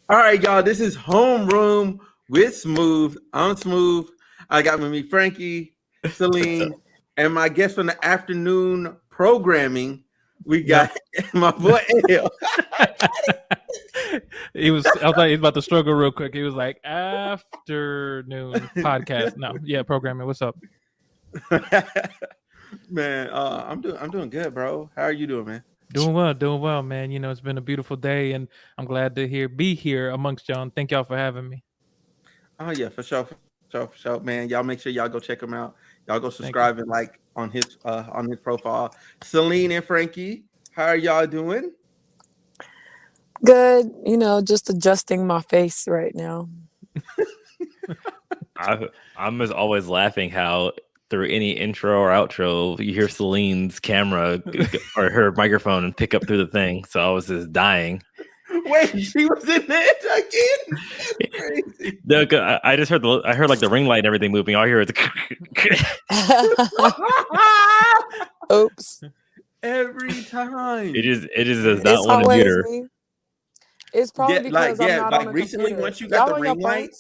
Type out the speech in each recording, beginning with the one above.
All right, y'all. This is Homeroom with Smooth. I'm Smooth. I got with me Frankie, Celine, and my guest from the afternoon programming. We got my boy L. I was like, he's about to struggle real quick. He was like, afternoon podcast. No, programming. What's up? Man, I'm doing good, bro. How are you doing, man? Doing well, man. You know, it's been a beautiful day, and I'm glad to be here amongst y'all. And thank y'all for having me. Oh yeah, for sure, man. Y'all make sure y'all go check him out. Y'all go subscribe and like on his profile. Celine and Frankie, how are y'all doing? Good. Just adjusting my face right now. I'm just always laughing how through any intro or outro you hear Celine's camera or her microphone and pick up through the thing. So I was just dying. Wait, she was in there again? That's crazy. No, I just heard like the ring light and everything moving. All I hear is Oops. Every time. It does not want to mute her. It's probably because I'm not on a recently computer. once you got y'all the ring light.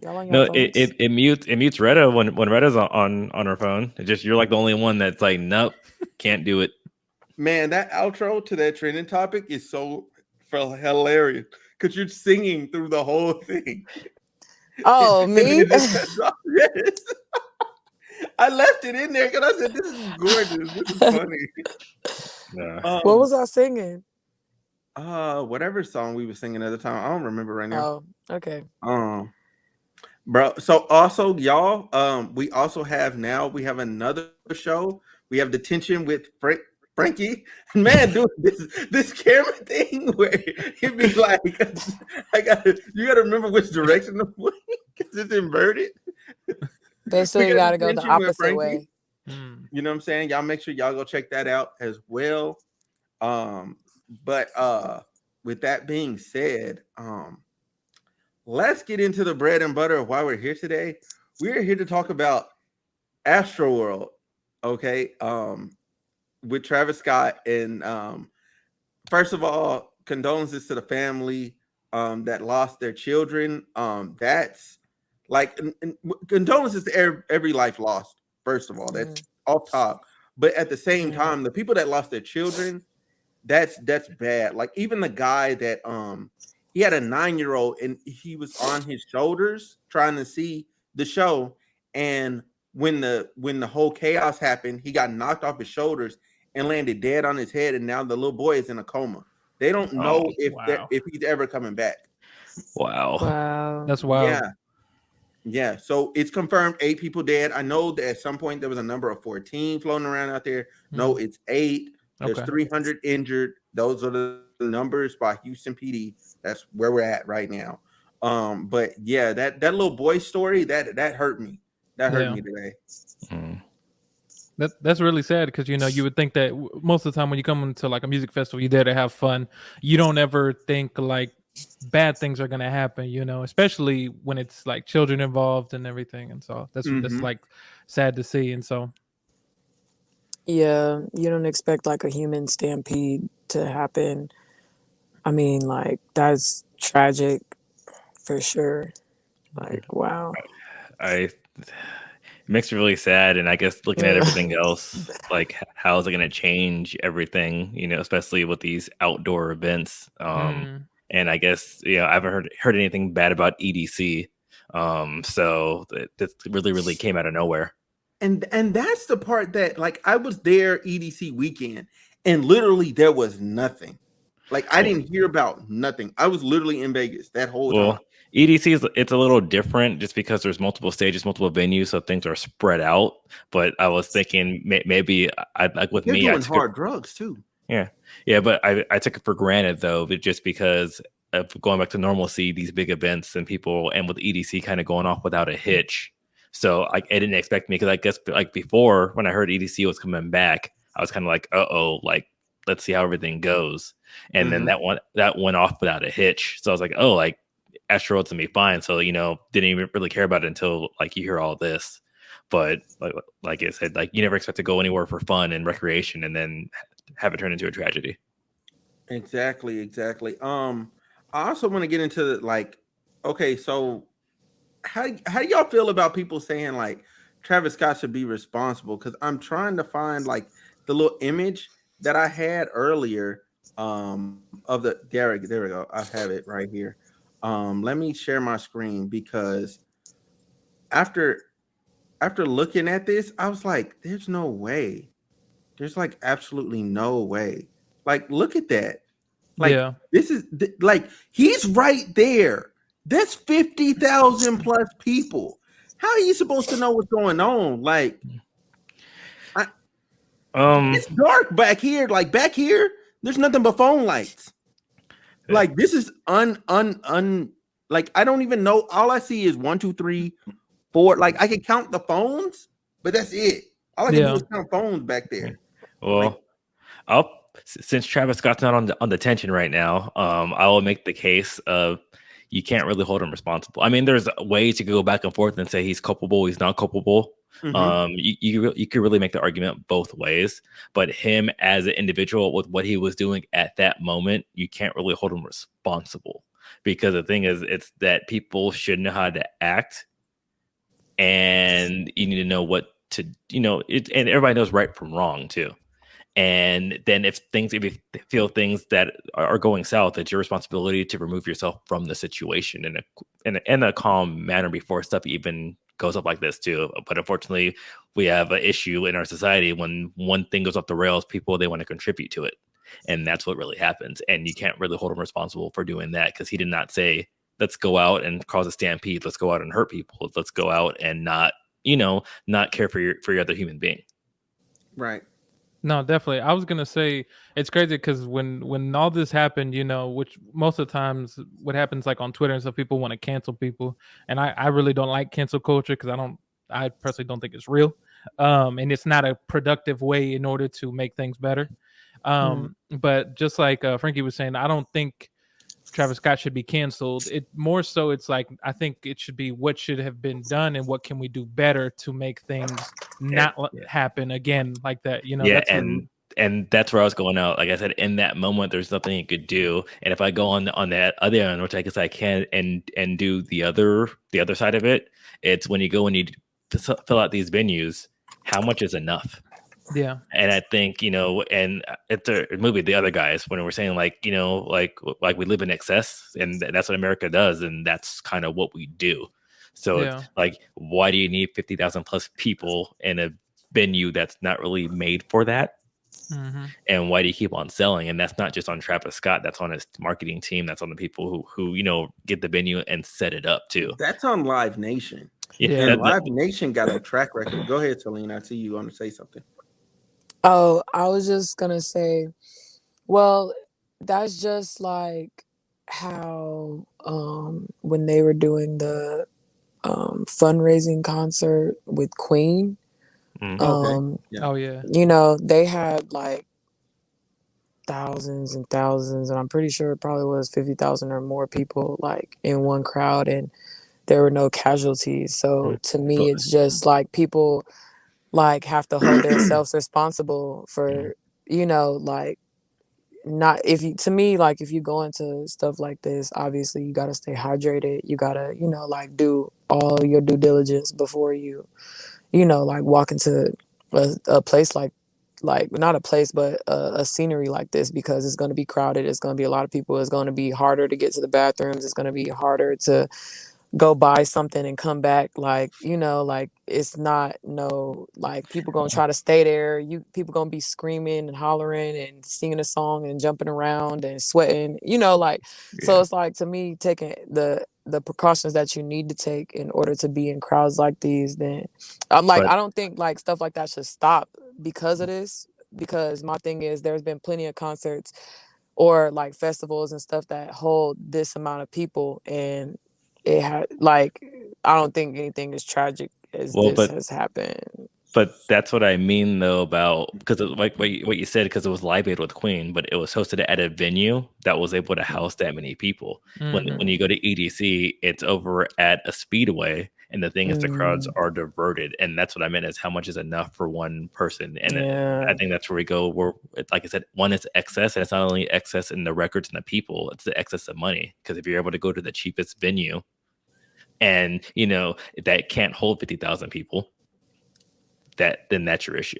Y'all on No, your phones? it mutes Retta when Retta's on her phone. It just you're like the only one that's like, nope, can't do it. Man, that outro to that trending topic is so hilarious because you're singing through the whole thing. Oh, me? Yes. I left it in there because I said, this is gorgeous. This is funny. Yeah. What was I singing? Whatever song we were singing at the time. I don't remember right now. Oh, okay. Bro. So also, y'all, we also have another show. We have Detention with Frankie. Man, dude, this camera thing where it'd be like, you gotta remember which direction to point because it's inverted. Basically, you gotta go the opposite way. You know what I'm saying? Y'all make sure y'all go check that out as well. But with that being said, let's get into the bread and butter of why we're here today. We're here to talk about Astroworld, okay? With Travis Scott. And first of all, condolences to the family that lost their children. That's like condolences to every life lost. First of all, that's off top. But at the same time, the people that lost their children, that's bad. Like even the guy that he had a 9-year-old and he was on his shoulders trying to see the show, and when the whole chaos happened, he got knocked off his shoulders and landed dead on his head, and now the little boy is in a coma. They don't know if he's ever coming back. Wow. That's wild. Yeah. So it's confirmed 8 people dead. I know that at some point there was a number of 14 floating around out there. No, it's 8. There's 300 injured. Those are the numbers by Houston PD. That's where we're at right now. But yeah, that little boy story that hurt me. That hurt me today. That's really sad because you would think that most of the time when you come into like a music festival, you're there to have fun. You don't ever think like bad things are gonna happen, especially when it's like children involved and everything. And so that's like sad to see. And so yeah, you don't expect like a human stampede to happen. I mean, like that's tragic for sure. Like, wow. It makes me really sad, and I guess looking at everything else, like how is it going to change everything? Especially with these outdoor events. And I guess I haven't heard anything bad about EDC. So this really came out of nowhere. And that's the part that like I was there EDC weekend, and literally there was nothing. Like I didn't hear about nothing. I was literally in Vegas that whole time. EDC it's a little different just because there's multiple stages, multiple venues, so things are spread out. But I was thinking maybe I like with They're me, doing I took hard drugs too. Yeah, but I took it for granted though, but just because of going back to normalcy, these big events and people, and with EDC kind of going off without a hitch. So like I didn't expect me because I guess like before when I heard EDC was coming back, I was kind of like, like let's see how everything goes. And then that went off without a hitch. So I was like, like Astroworld's gonna be fine. So didn't even really care about it until like you hear all this. But like I said, like you never expect to go anywhere for fun and recreation and then have it turn into a tragedy. Exactly. I also want to get into like, okay, so how do y'all feel about people saying like Travis Scott should be responsible? Because I'm trying to find like the little image that I had earlier of the there we go. I have it right here. Let me share my screen because after looking at this, I was like, there's no way. There's like absolutely no way. Like, look at that. Like, Yeah. this is like he's right there. That's 50,000 plus people. How are you supposed to know what's going on? Like, I, Um, it's dark back here. Like back here, there's nothing but phone lights. Like this is un like I don't even know. All I see is 1, 2, 3, 4. Like I can count the phones, but that's it. All I can do Yeah. is count phones back there. well, Like, since Travis Scott's not on detention right now, I will make the case of you can't really hold him responsible. I mean, there's ways to go back and forth and say he's culpable, he's not culpable. mhm. You could really make the argument both ways, but him as an individual with what he was doing at that moment, you can't really hold him responsible because the thing is, it's that people should know how to act, and you need to know what to, and everybody knows right from wrong too. And then if you feel things that are going south, it's your responsibility to remove yourself from the situation in a calm manner before stuff even goes up like this too. But unfortunately, we have an issue in our society when one thing goes off the rails, people they want to contribute to it, and that's what really happens. And you can't really hold him responsible for doing that because he did not say, "Let's go out and cause a stampede. Let's go out and hurt people. Let's go out and not care for your other human being." Right. No, definitely. I was gonna say it's crazy because when all this happened, which most of the times what happens like on Twitter and stuff, people want to cancel people, and I really don't like cancel culture because I personally don't think it's real, and it's not a productive way in order to make things better. But just like Frankie was saying, I don't think Travis Scott should be canceled. It more so it's like I think it should be what should have been done and what can we do better to make things not happen again like that. Yeah, That's and that's where I was going out. Like I said, in that moment, there's nothing you could do. And if I go on that other end, which I guess I can, and do the other side of it, it's when you go and you fill out these venues, how much is enough? yeah. And I think, and it's a movie, The Other Guys, when we're saying like we live in excess, and that's what America does, and that's kind of what we do. So Yeah. it's like, why do you need 50,000 plus people in a venue that's not really made for that? Mhm. And why do you keep on selling? And that's not just on Travis Scott, that's on his marketing team, that's on the people who get the venue and set it up too. That's on Live Nation. Yeah. And Live Nation got a track record. Go ahead, Celine. I see you want to say something. Oh, I was just gonna say, well, that's just like how when they were doing the fundraising concert with Queen, Mhm. Okay. Yeah. Oh yeah. they had like thousands and thousands, and I'm pretty sure it probably was 50,000 or more people like in one crowd, and there were no casualties. So to me, it's just like people like have to hold themselves responsible for, like not if you to me like if you go into stuff like this, obviously you got to stay hydrated, you got to like do all your due diligence before you like walk into a place like not a place but a scenery like this, because it's going to be crowded, it's going to be a lot of people, it's going to be harder to get to the bathrooms, it's going to be harder to go buy something and come back, like like it's not no like people gonna try to stay there, people gonna be screaming and hollering and singing a song and jumping around and sweating, like so it's like to me taking the precautions that you need to take in order to be in crowds like these, then I'm like, But I don't think like stuff like that should stop because of this, because my thing is there's been plenty of concerts or like festivals and stuff that hold this amount of people, and it had like I don't think anything as tragic as well, this but has happened. But that's what I mean, though, about because like what you said, because it was Live Aid with Queen, but it was hosted at a venue that was able to house that many people. When Mhm. you go to EDC, it's over at a speedway, And the thing is, the crowds are diverted, and that's what I meant is how much is enough for one person. And I think that's where we go. Where, like I said, one is excess, and it's not only excess in the records and the people; it's the excess of money. Because if you're able to go to the cheapest venue, and that can't hold 50,000 people, then that's your issue.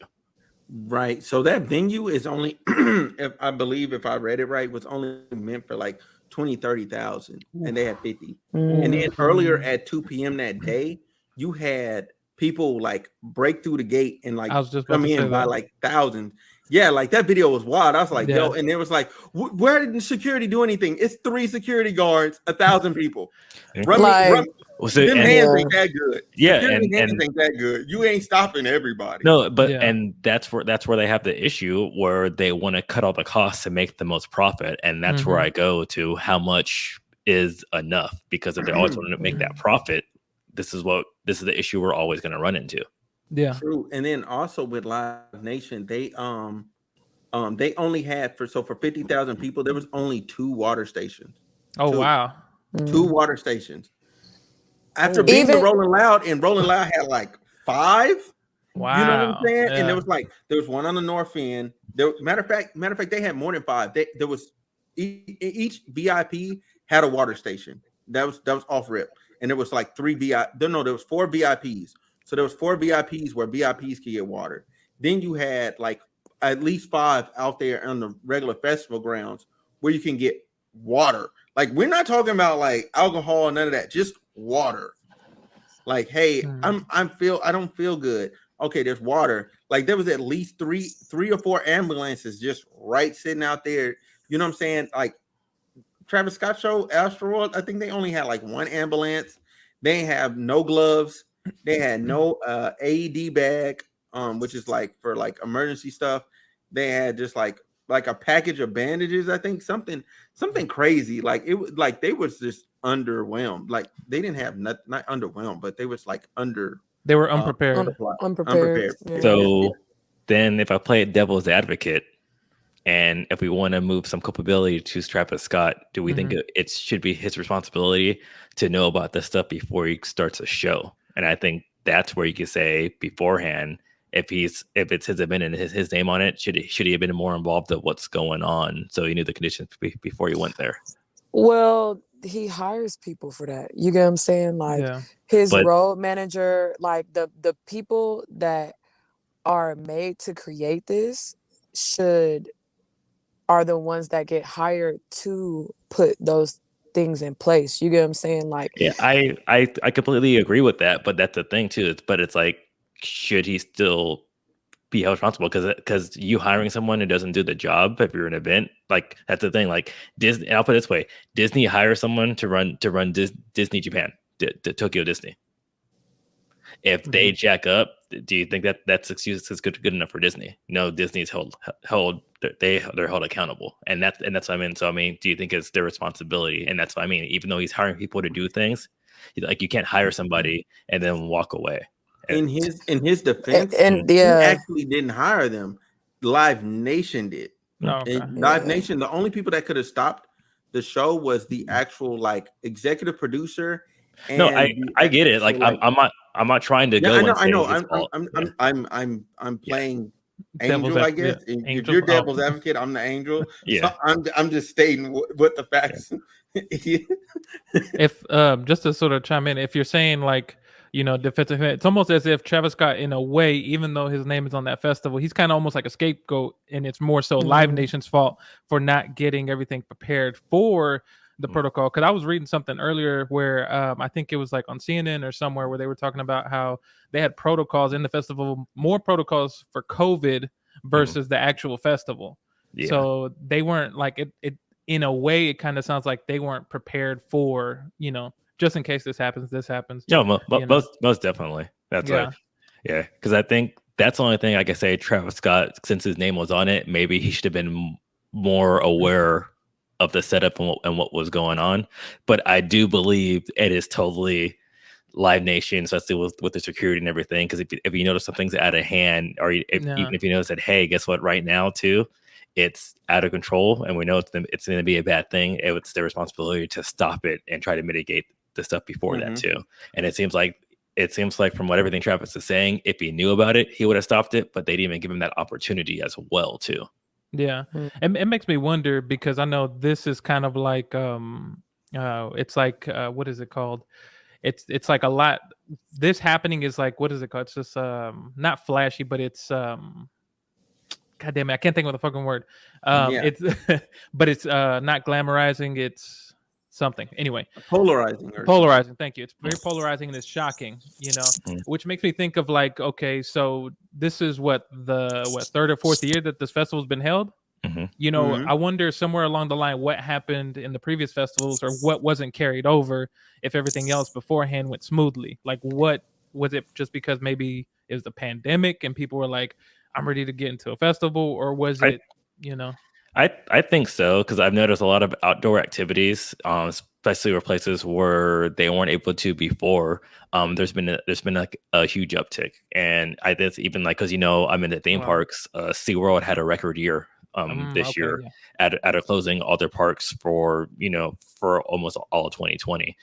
Right. So that venue is only, if I read it right, was only meant for like 20, 30,000, and they had 50. And then earlier at 2 p.m. that day, you had people like break through the gate and like come in by like thousands. Yeah, like that video was wild. I was like, yo, and it was like, where didn't security do anything? It's 3 security guards, 1,000 people. Them hands ain't that good. Yeah, security hands ain't that good. You ain't stopping everybody. No, but and that's where they have the issue where they want to cut all the costs to make the most profit, and that's where I go to how much is enough, because if they always want to make that profit, this is the issue we're always going to run into. Yeah, true. And then also with Live Nation, they only had for 50,000 people, there was only 2 water stations. Wow. 2 water stations. After being the Rolling Loud, and Rolling Loud had like 5. Wow. You know what I'm saying? Yeah. And there was one on the north end. Matter of fact, they had more than 5. There was each VIP had a water station. That was off rip. And there was like 3 VIP. There was 4 VIPs. So there was 4 VIPs where VIPs could get water. Then you had like at least 5 out there on the regular festival grounds where you can get water. Like, we're not talking about like alcohol, none of that, just water. Like, hey, I don't feel good. Okay, there's water. Like, there was at least three or 4 ambulances just right sitting out there. You know what I'm saying? Like Travis Scott show, Astroworld, I think they only had like 1 ambulance. They have no gloves. They had no AED bag, which is like for like emergency stuff. They had just like a package of bandages. I think something crazy. Like it was like they was just underwhelmed. Like they didn't have not underwhelmed, but they was like they were unprepared. Unprepared. Yeah. So then if I play devil's advocate, and if we want to move some culpability to Travis Scott, do we think it should be his responsibility to know about this stuff before he starts a show? And I think that's where you could say beforehand, if it's his event and his name on it, should he have been more involved of what's going on, so he knew the conditions before he went there? Well, he hires people for that. You get what I'm saying? Like his road manager, like the people that are made to create this are the ones that get hired to put those things in place. You get what I'm saying? Like, yeah, I completely agree with that, but that's the thing too. But it's like, should he still be held responsible? Because you hiring someone who doesn't do the job, if you're an event, like that's the thing. Like Disney, I'll put it this way: Disney hires someone to run Disney Japan, to Tokyo Disney. If they jack up, do you think that's excuse is good enough for Disney? No, Disney's held they're held accountable, and that's what I mean. So I mean, do you think it's their responsibility? And that's what I mean. Even though he's hiring people to do things, like you can't hire somebody and then walk away. In his defense, he actually didn't hire them. Live Nation did. Live Nation, the only people that could have stopped the show was the actual like executive producer. And no, I get it. Like I'm not trying to go. I know. I'm playing angel, I guess. Yeah. If you're devil's advocate, I'm the angel. Yeah. So I'm just stating what the facts. Yeah. If just to sort of chime in, if you're saying like, defensive, it's almost as if Travis Scott, in a way, even though his name is on that festival, he's kind of almost like a scapegoat, and it's more so Live Nation's fault for not getting everything prepared for the protocol. Because I was reading something earlier where I think it was like on CNN or somewhere where they were talking about how they had protocols in the festival, more protocols for COVID versus the actual festival. Yeah. So they weren't like it in a way, it kind of sounds like they weren't prepared for, just in case this happens. Yeah, most definitely. That's right. Yeah, because I think that's the only thing I can say. Travis Scott, since his name was on it, maybe he should have been more aware of the setup and what was going on. But I do believe it is totally Live Nation, especially with the security and everything. Because if you notice something's out of hand, or even if you notice that, hey, guess what? Right now, too, it's out of control, and we know it's going to be a bad thing. It's their responsibility to stop it and try to mitigate the stuff before that too. And it seems like it seems like from what everything Travis is saying, if he knew about it, he would have stopped it, but they didn't even give him that opportunity as well, too. Yeah. Mm. It makes me wonder because I know this is kind of like it's like what is it called? It's like a lot. This happening is like, what is it called? It's just not flashy, but it's God damn it, I can't think of the fucking word. Yeah. It's but it's not glamorizing, it's something. Anyway, Polarizing or something. polarizing, thank you. It's very polarizing and it's shocking, Mhm. which makes me think of like, okay, so this is what third or fourth year that this festival's been held. Mhm. Mhm. I wonder somewhere along the line what happened in the previous festivals or what wasn't carried over if everything else beforehand went smoothly. Like, what was it, just because maybe it was the pandemic and people were like, I'm ready to get into a festival, or was I it, you know? I think so, because I've noticed a lot of outdoor activities, especially where places where they weren't able to before. There's been like a huge uptick, and I think it's even like, because I'm in the theme Wow. parks. SeaWorld had a record year this Okay, year yeah. at a closing all their parks for almost all of 2020.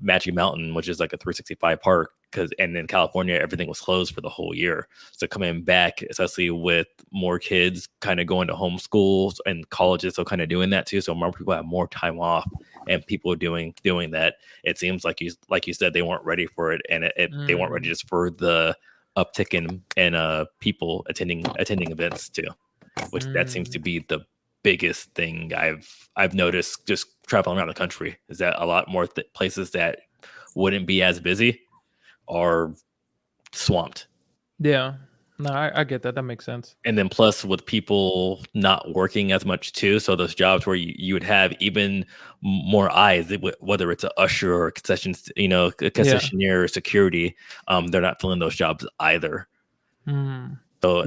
Magic Mountain, which is like a 365 park, and in California everything was closed for the whole year. So coming back, especially with more kids kind of going to homeschools and colleges, so kind of doing that too. So more people have more time off, and people doing that. It seems like you said, they weren't ready for it, and they weren't ready just for the uptick in people attending events too, which that seems to Mm. be the biggest thing I've noticed just traveling around the country, is that a lot more places that wouldn't be as busy are swamped. Yeah. No, I get that. That makes sense. And then plus with people not working as much too, so those jobs where you would have even more eyes, whether it's a usher or concessions, a Yeah. concessionaire or security, they're not filling those jobs either. Mm. So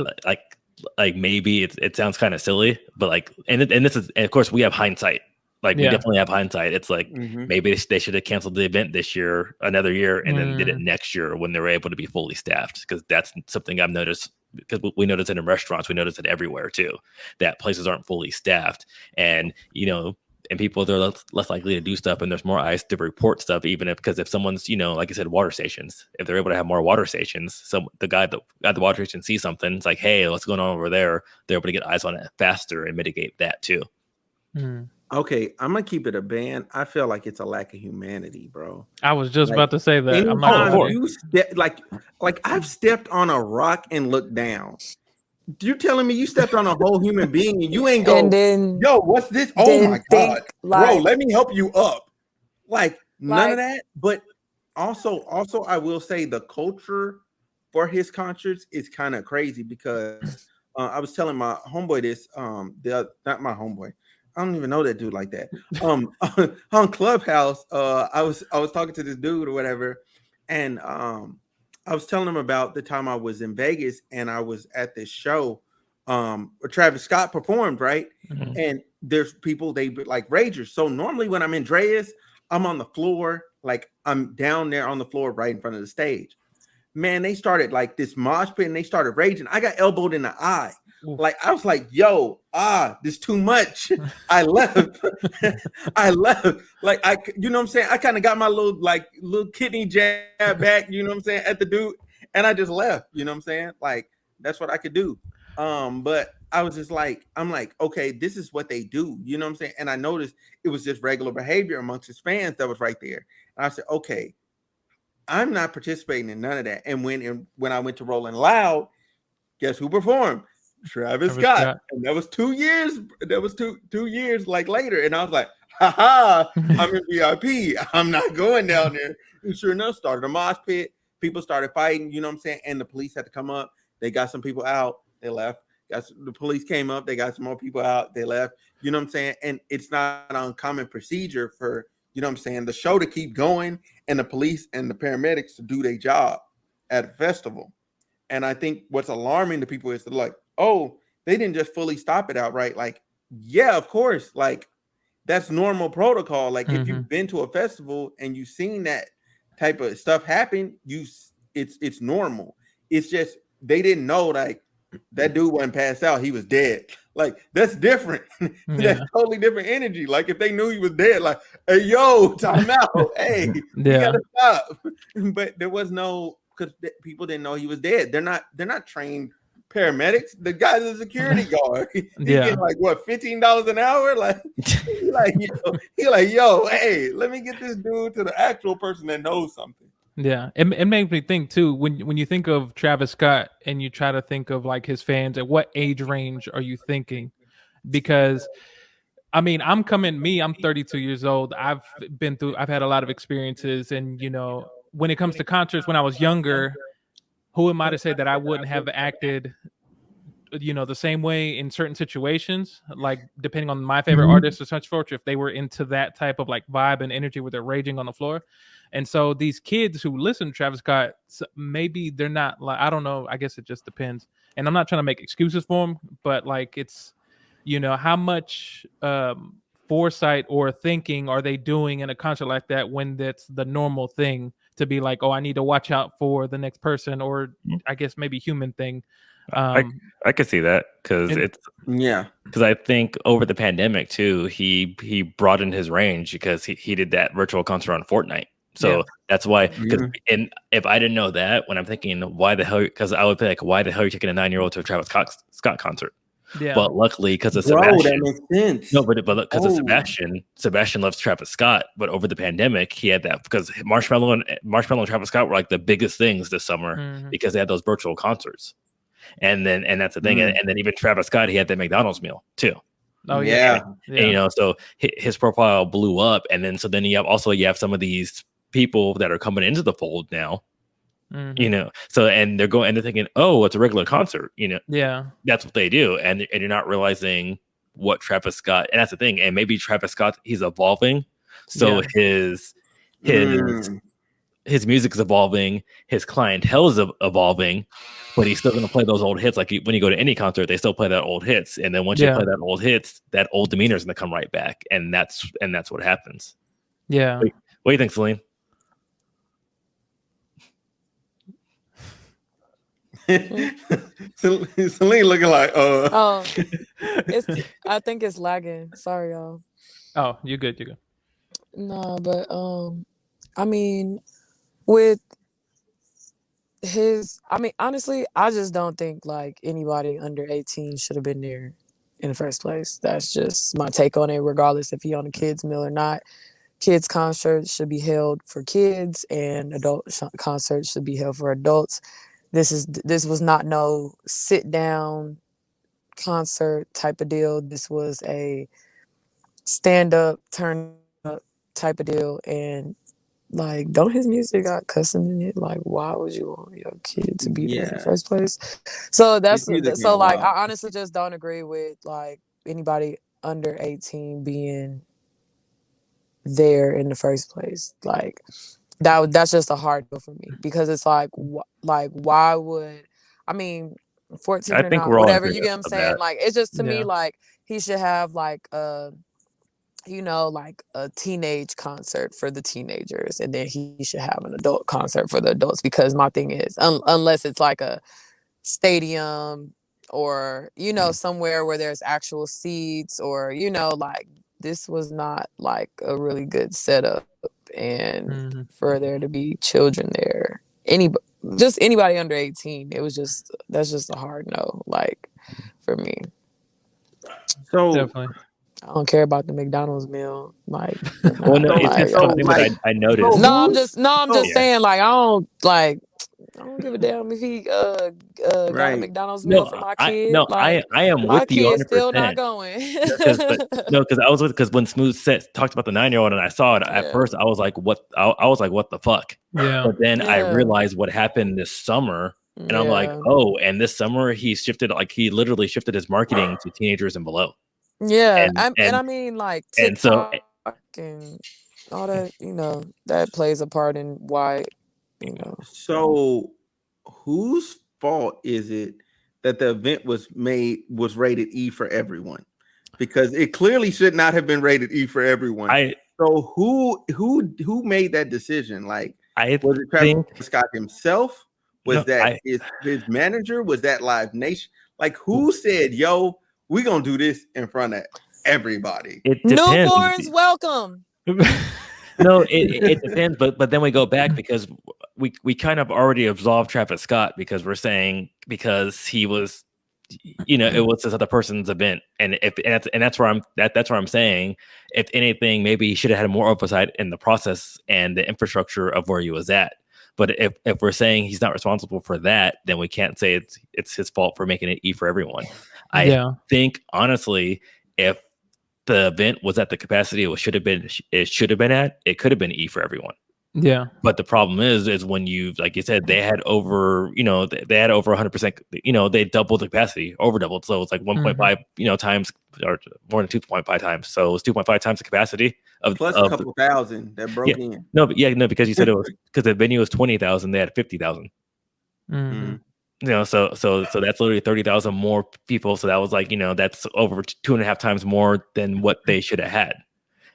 like maybe it sounds kind of silly, but like, and this is, and of course we have hindsight. Like we Yeah. definitely have hindsight. It's like Mhm. maybe they should have canceled the event this year, another year, and then did it Mm. next year when they were able to be fully staffed. Because that's something I've noticed. Because we notice it in restaurants, we notice it everywhere too, that places aren't fully staffed, and and people, they're less likely to do stuff, and there's more eyes to report stuff, even if someone's, like I said, water stations, if they're able to have more water stations, so the guy at the water station sees something, it's like, hey, what's going on over there, they're able to get eyes on it faster and mitigate that too. Mm. Okay, I'm gonna keep it a band. I feel like it's a lack of humanity, bro. I was just Like about to say that. I'm not Oh, gonna of anytime lie to course. you. you step, like I've stepped on a rock and looked down. You telling me you stepped on a whole human being and you ain't go, And then yo, what's this? Oh then my think God, bro, like let me help you up. Like none of like that. But also, I will say the culture for his concerts is kind of crazy because I was telling my homeboy this. Not my homeboy. I don't even know that dude like that. On Clubhouse, I was talking to this dude or whatever, and I was telling him about the time I was in Vegas and I was at this show where Travis Scott performed, right? Mhm. And there's people, they like ragers. So normally when I'm in Dreas, I'm on the floor, like I'm down there on the floor right in front of the stage. Man, they started like this mosh pit and they started raging. I got elbowed in the eye. Oof. Like I was like, yo, this too much. I left. I left. Like you know what I'm saying? I kind of got my little kidney jab back, you know what I'm saying, at the dude, and I just left, you know what I'm saying? Like that's what I could do. But I was just like, I'm like, okay, this is what they do, you know what I'm saying? And I noticed it was just regular behavior amongst his fans that was right there. And I said, okay, I'm not participating in none of that. And when I went to Rolling Loud, guess who performed? Travis Travis Scott. Scott. And that was 2 years. That was two years like later. And I was like, haha, I'm in VIP. I'm not going down there. And sure enough, started a mosh pit. People started fighting, you know what I'm saying? And the police had to come up. They got some people out. They left. The police came up. They got some more people out. They left. You know what I'm saying? And it's not an uncommon procedure for, you know what I'm saying, the show to keep going and the police and the paramedics to do their job at a festival. And I think what's alarming to people is like, oh, they didn't just fully stop it outright. Like, yeah, of course. Like, that's normal protocol. Like, if Mhm. you've been to a festival and you've seen that type of stuff happen, it's normal. It's just they didn't know, like, that dude wasn't passed out, he was dead. Like, that's different. Yeah. That's totally different energy. Like, if they knew he was dead, like, hey, yo, time out. Hey, we Yeah. gotta stop. But there was no, because people didn't know he was dead. They're not trained paramedics. The guy's a security guard. He Yeah. getting like what, $15 an hour? Like, he like, yo, hey, let me get this dude to the actual person that knows something. Yeah, it makes me think too, when you think of Travis Scott and you try to think of like his fans, at what age range are you thinking? Because I mean, I'm 32 years old. I've had a lot of experiences, and when it comes to concerts, when I was younger, who am I to say that I wouldn't have acted the same way in certain situations, like depending on my favorite artists or such forth, if they were into that type of like vibe and energy where they're raging on the floor. And so these kids who listen to Travis Scott, maybe they're not like, I don't know, I guess it just depends. And I'm not trying to make excuses for them, but like it's how much foresight or thinking are they doing in a concert like that, when that's the normal thing to be like, oh, I need to watch out for the next person, or I guess maybe human thing. I could see that, because I think over the pandemic too, he broadened his range because he did that virtual concert on Fortnite. So that's why. And if I didn't know that, when I'm thinking, why the hell? Because I would be like, why the hell are you taking a 9-year-old to a Travis Scott concert? Yeah. But luckily, because of Sebastian, that makes sense. No, but because of Sebastian loves Travis Scott. But over the pandemic, he had that, because Marshmello and Travis Scott were like the biggest things this summer, because they had those virtual concerts. And that's the thing. And then even Travis Scott, he had that McDonald's meal too. Oh yeah. And so his profile blew up. And then you have some of these people that are coming into the fold now. So and they're thinking, oh, it's a regular concert. That's what they do, and you're not realizing what Travis Scott. And that's the thing. And maybe Travis Scott, he's evolving. So his music is evolving, his clientele is evolving, but he's still going to play those old hits. Like when you go to any concert, they still play that old hits, and then once you play that old hits, that old demeanor is going to come right back, and that's what happens. Yeah. What do you think, Celine? Celine looking like I think it's lagging. Sorry, y'all. Oh, you're good. No, but I mean, with honestly, I just don't think like anybody under 18 should have been there in the first place. That's just my take on it, regardless if he on a kids meal or not. Kids concerts should be held for kids, and adult concerts should be held for adults. This was not no sit down concert type of deal. This was a stand up, turn up type of deal. And like, don't his music got cussing in it? Like, why would you want your kid to be there in the first place? So I honestly just don't agree with like anybody under 18 being there in the first place. Like, that's just a hard deal for me, because it's like why would 14 I or think not, we're all whatever, you get what I'm saying? that. Like, it's just to me like he should have like like a teenage concert for the teenagers, and then he should have an adult concert for the adults. Because my thing is, unless it's like a stadium or somewhere where there's actual seats, or like, this was not like a really good setup, and for there to be children there, anybody under 18, that's just a hard no, like, for me. So definitely. I don't care about the McDonald's meal. Like, well, no, it's just something that I noticed. I'm just saying, like, I don't give a damn if he got a McDonald's meal for my kid. I am my with you 100%. Kid's still not going. Because when Smooth talked about the 9-year-old and I saw it at first, I was like, what? I was like, what the fuck? Yeah. But then I realized what happened this summer, and I'm like, oh, and this summer he literally shifted his marketing to teenagers and below. Yeah, and I mean, like, TikTok and all that, that plays a part in why, So whose fault is it that the event was rated E for everyone? Because it clearly should not have been rated E for everyone. So who made that decision? Like, was it Travis Scott himself? Was No, that his manager? Was that Live Nation? Like, who said, "Yo, we gonna do this in front of everybody"? it depends. Newborns welcome. No, it depends, but then we go back because we kind of already absolved Travis Scott because we're saying because he was, it was this other person's event, and that's where I'm saying if anything maybe he should have had more oversight in the process and the infrastructure of where he was at. But if we're saying he's not responsible for that, then we can't say it's his fault for making it E for everyone. I think honestly, if the event was at the capacity it should have been at, it could have been E for everyone. Yeah. But the problem is when you, like you said, they had over, they had over 100%, they doubled the capacity, over doubled. So it's like 1.5, times, or more than 2.5 times. So it's 2.5 times the capacity plus a couple thousand that broke in. No, because you said it was because the venue was 20,000, they had 50,000. So that's literally 30,000 more people. So that was like, that's over 2.5 times more than what they should have had.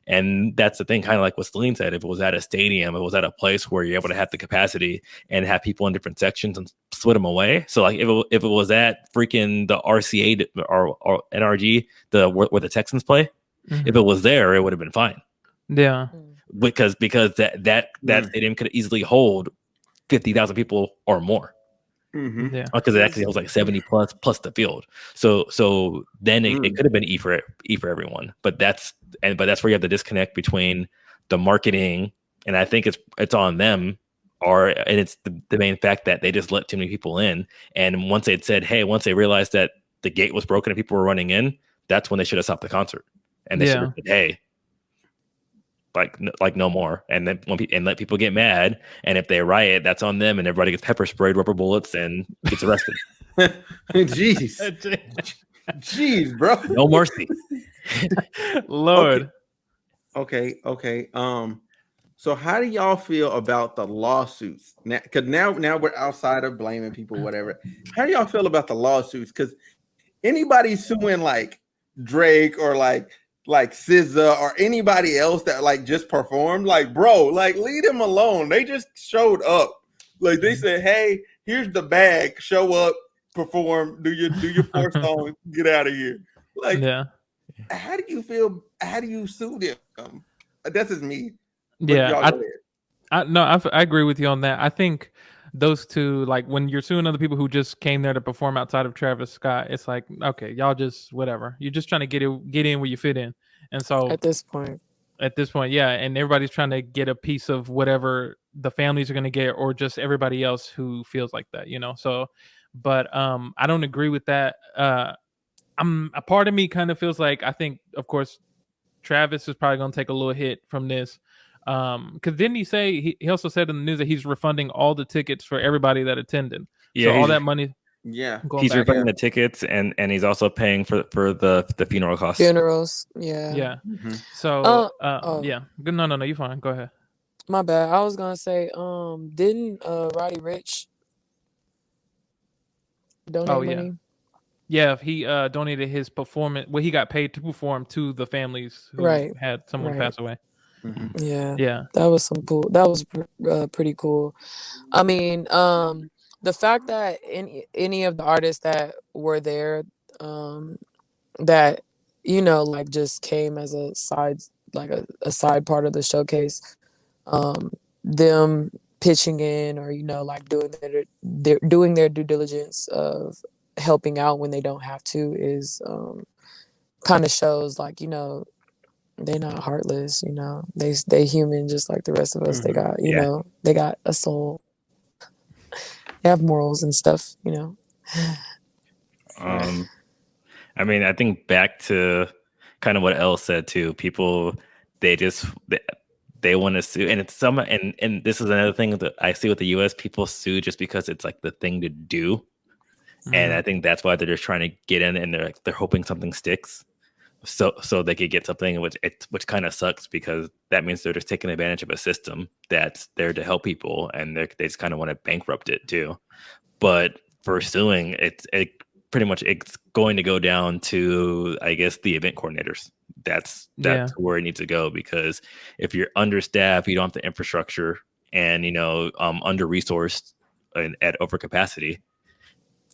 And that's the thing, kind of like what Celine said, if it was at a stadium, it was at a place where you're able to have the capacity and have people in different sections and split them away. So like if it was at freaking the RCA or NRG, where the Texans play, if it was there, it would have been fine. Yeah. Because that stadium could easily hold 50,000 people or more. Yeah, because it actually was like 70 plus the field. So then it could have been E for everyone. But that's where you have the disconnect between the marketing, and I think it's on them, and it's the main fact that they just let too many people in. And once they realized that the gate was broken and people were running in, that's when they should have stopped the concert. And they should have said, hey, like no more, and then and let people get mad, and if they riot, that's on them, and everybody gets pepper sprayed, rubber bullets, and gets arrested. Jeez, bro, no mercy. Lord. Okay. So how do y'all feel about the lawsuits now? Because now we're outside of blaming people, whatever. How do y'all feel about the lawsuits? Because anybody suing like Drake or like SZA or anybody else that like just performed, like, bro, like leave them alone. They just showed up. Like they said, hey, here's the bag, show up, perform, do your 4 songs, get out of here. Like, how do you feel? How do you sue them? That's just me. But I agree with you on that. I think those two, like when you're suing other people who just came there to perform outside of Travis Scott, it's like, okay, y'all just whatever. You're just trying to get in where you fit in. And so at this point, yeah, and everybody's trying to get a piece of whatever the families are going to get, or just everybody else who feels like that, So, but I don't agree with that. A part of me kind of feels like, I think, of course, Travis is probably going to take a little hit from this. Because didn't he say he also said in the news that he's refunding all the tickets for everybody that attended? Yeah, so all that money. Yeah, he's refunding the tickets, and he's also paying for the funeral costs. Funerals, yeah. So yeah, good. No, you're fine. Go ahead. My bad. I was gonna say, didn't Roddy Ricch donate money? Yeah, he donated his performance. Well, he got paid to perform to the families who had someone pass away. Yeah, that was cool. That was pretty cool. I mean, the fact that any of the artists that were there, that like just came as a side, like a side part of the showcase, them pitching in, or like doing their due diligence of helping out when they don't have to, is kind of shows like they're not heartless. They human just like the rest of us. They got they got a soul. They have morals and stuff. I mean, I think back to kind of what Elle said too. People, they want to sue, and it's and this is another thing that I see with the U.S. People sue just because it's like the thing to do, and I think that's why they're just trying to get in, and they're hoping something sticks, so they could get something, which kind of sucks, because that means they're just taking advantage of a system that's there to help people, and they just kind of want to bankrupt it too. But for suing, it's going to go down to, I guess, the event coordinators. That's where it needs to go, because if you're understaffed, you don't have the infrastructure, and under resourced, at overcapacity,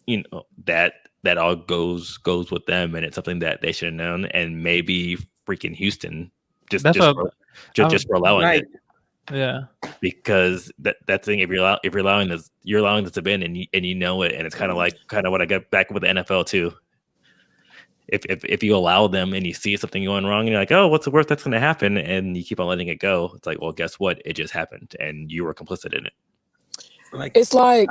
that all goes with them, and it's something that they should have known. And maybe freaking Houston just for allowing it. Yeah, Because that thing, if you're allowing this to be in, and you know it, and it's kind of what I got back with the NFL too. If you allow them and you see something going wrong and you're like, oh, what's the worst that's going to happen, and you keep on letting it go, it's like, well, guess what? It just happened, and you were complicit in it. It's like,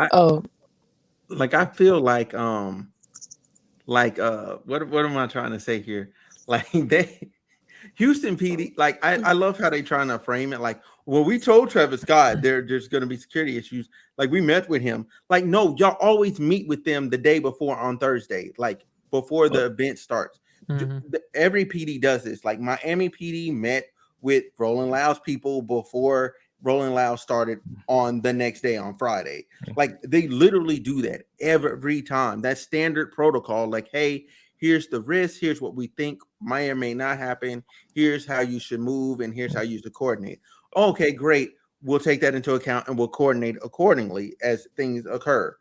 I feel like what am I trying to say here? Like Houston PD, like I love how they trying to frame it. Like, well, we told Travis Scott there's going to be security issues. Like, we met with him. Like, no, y'all always meet with them the day before on Thursday, like before the event starts. Every PD does this. Like, Miami PD met with Rolling Loud's people before Rolling Loud started on the next day on Friday. Like, they literally do that every time. That's standard protocol. Like, hey, here's the risk. Here's what we think may or may not happen. Here's how you should move, and here's how you should coordinate. Okay, great. We'll take that into account and we'll coordinate accordingly as things occur.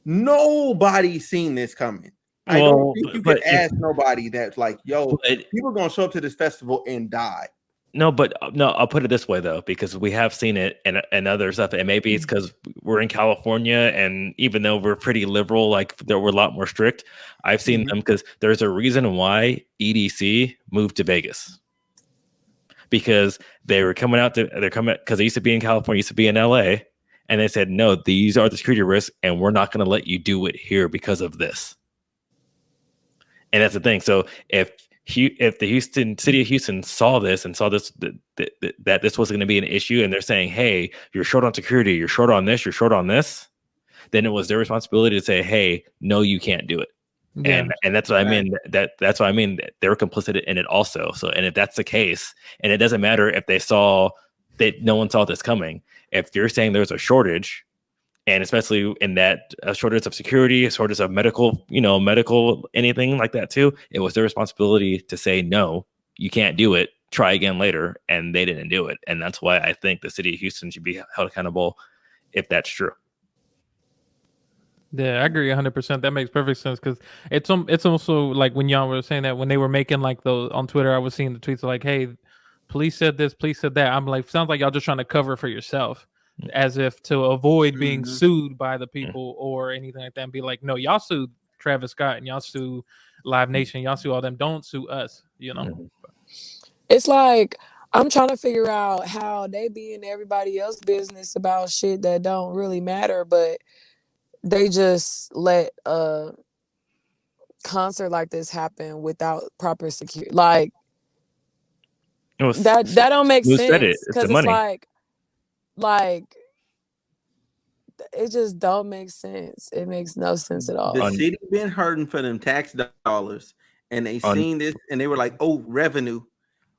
Nobody's seen this coming. I don't think you could ask nobody that's like, yo, people are going to show up to this festival and die. No, I'll put it this way though, because we have seen it and other stuff, and maybe it's because we're in California, and even though we're pretty liberal, like we're a lot more strict, I've seen them, because there's a reason why EDC moved to Vegas, because they're coming because they used to be in California, used to be in LA, and they said, no, these are the security risks, and we're not going to let you do it here because of this. And that's the thing. So if the city of Houston saw this and saw this, that this was going to be an issue, and they're saying, hey, you're short on security, you're short on this, you're short on this, then it was their responsibility to say, hey, no, you can't do it. Yeah. And that's what I mean. That's what I mean. They're complicit in it also. So, and if that's the case, and it doesn't matter if they saw that no one saw this coming, if you're saying there's a shortage, and especially in that a shortage of security, a shortage of medical, anything like that too, it was their responsibility to say, no, you can't do it. Try again later. And they didn't do it. And that's why I think the city of Houston should be held accountable if that's true. Yeah, I agree 100%. That makes perfect sense, because it's also like when y'all were saying that, when they were making like those on Twitter, I was seeing the tweets like, hey, police said this, police said that. I'm like, sounds like y'all just trying to cover for yourself, as if to avoid being sued by the people or anything like that, and be like, no, y'all sued Travis Scott and y'all sue Live Nation, y'all sue all them, don't sue us, It's like, I'm trying to figure out how they be in everybody else's business about shit that don't really matter, but they just let a concert like this happen without proper security. Like, that don't make sense, because it's like it just don't make sense. It makes no sense at all. The city been hurting for them tax dollars, and they seen this and they were like, oh, revenue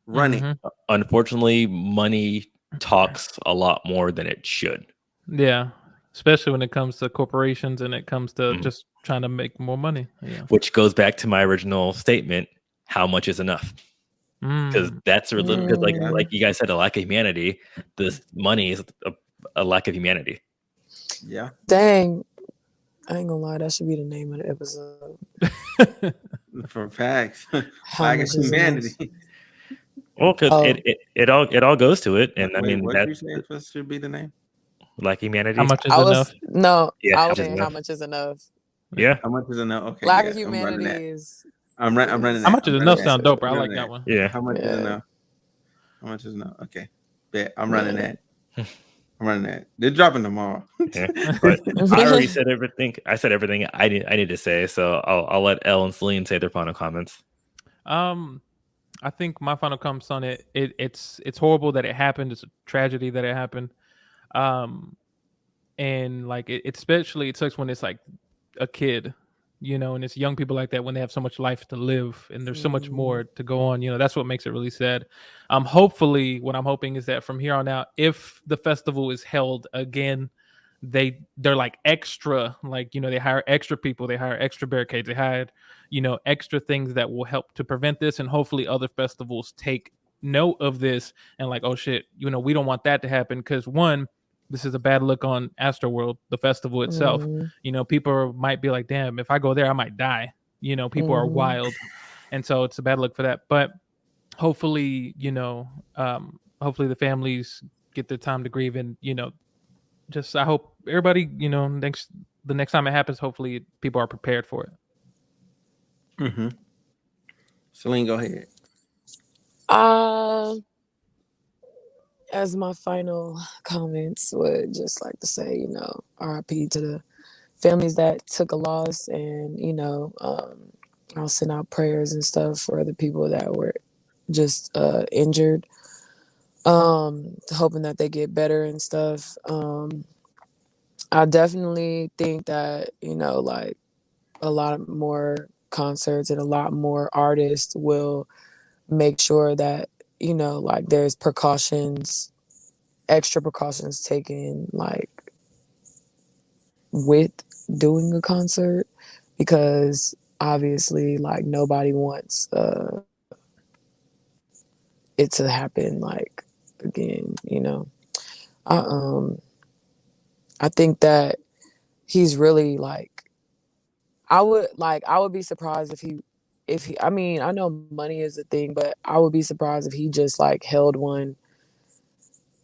running. Unfortunately, money talks a lot more than it should. Yeah, especially when it comes to corporations and it comes to just trying to make more money. Yeah. Which goes back to my original statement: how much is enough? Because that's because like you guys said, a lack of humanity. This money is a lack of humanity. Yeah. Dang. I ain't gonna lie, that should be the name of the episode. For facts. Lack of humanity. Well, because it all goes to it, and I mean, what you saying should be the name? Lack of humanity. How much is enough? I was saying how much is enough. Yeah. How much is enough? Okay. Lack of humanity is. I'm running. How much is enough? Sound dope, bro. I like that one. Yeah. How much is enough? How much is enough? Okay. Bet I'm running that. I'm running that. They're dropping tomorrow. Yeah, but I already said everything. I said everything I need to say. So I'll let Elle and Celine say their final comments. I think my final comments on it. It's horrible that it happened. It's a tragedy that it happened. And like it especially it sucks when it's like a kid, and it's young people like that, when they have so much life to live and there's so much more to go on. That's what makes it really sad. Hopefully, what I'm hoping is that from here on out, if the festival is held again, they're like extra, like they hire extra people, they hire extra barricades, they hired extra things that will help to prevent this, and hopefully other festivals take note of this and like, oh shit, we don't want that to happen, because one, this is a bad look on Astroworld, the festival itself. Mhm. People might be like, damn, if I go there, I might die. People are Mhm. wild. And so it's a bad look for that. But hopefully, hopefully the families get their time to grieve, and just I hope everybody, the next time it happens, hopefully people are prepared for it. Mm-hmm. Celine, go ahead. Uh, as my final comments, would just like to say, RIP to the families that took a loss, and I'll send out prayers and stuff for the people that were just injured. Hoping that they get better and stuff. I definitely think that like a lot more concerts and a lot more artists will make sure that like there's extra precautions taken, like with doing a concert, because obviously like nobody wants it to happen like again. I I think that he's really like, I would be surprised if he, I mean, I know money is a thing, but I would be surprised if he just like held one,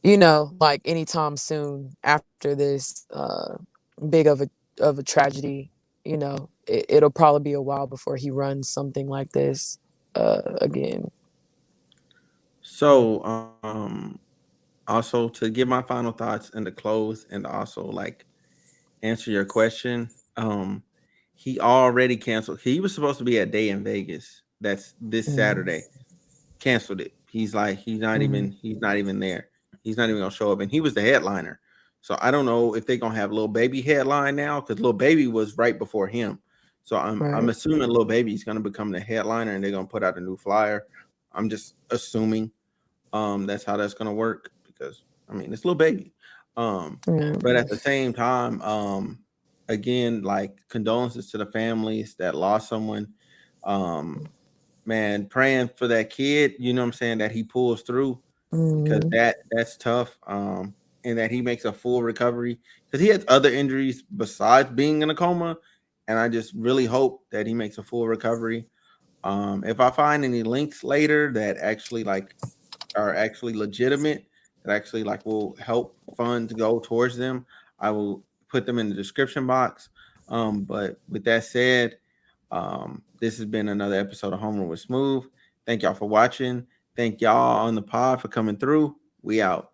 like anytime soon after this big of a tragedy. It'll probably be a while before he runs something like this again. So, also to give my final thoughts and to close, and also like answer your question. He already canceled. He was supposed to be a day in Vegas. That's this Mm, Saturday. Canceled it. He's like mm, he's not even there. He's not even gonna show up. And he was the headliner. So I don't know if they're gonna have Lil Baby headline now, because Lil Baby was right before him. So I'm right. assuming Lil Baby is gonna become the headliner and they're gonna put out a new flyer. I'm just assuming that's how that's gonna work, because I mean it's Lil Baby. Yeah. But at the same time, again, like condolences to the families that lost someone. Um, man, praying for that kid, you know what I'm saying, that he pulls through, because Mm, that's tough. And that he makes a full recovery, because he has other injuries besides being in a coma. And I just really hope that he makes a full recovery. If I find any links later that actually like are actually legitimate, that actually like will help funds go towards them, I will put them in the description box. But with that said, this has been another episode of Homeroom with Smooth. Thank y'all for watching. Thank y'all on the pod for coming through. We out.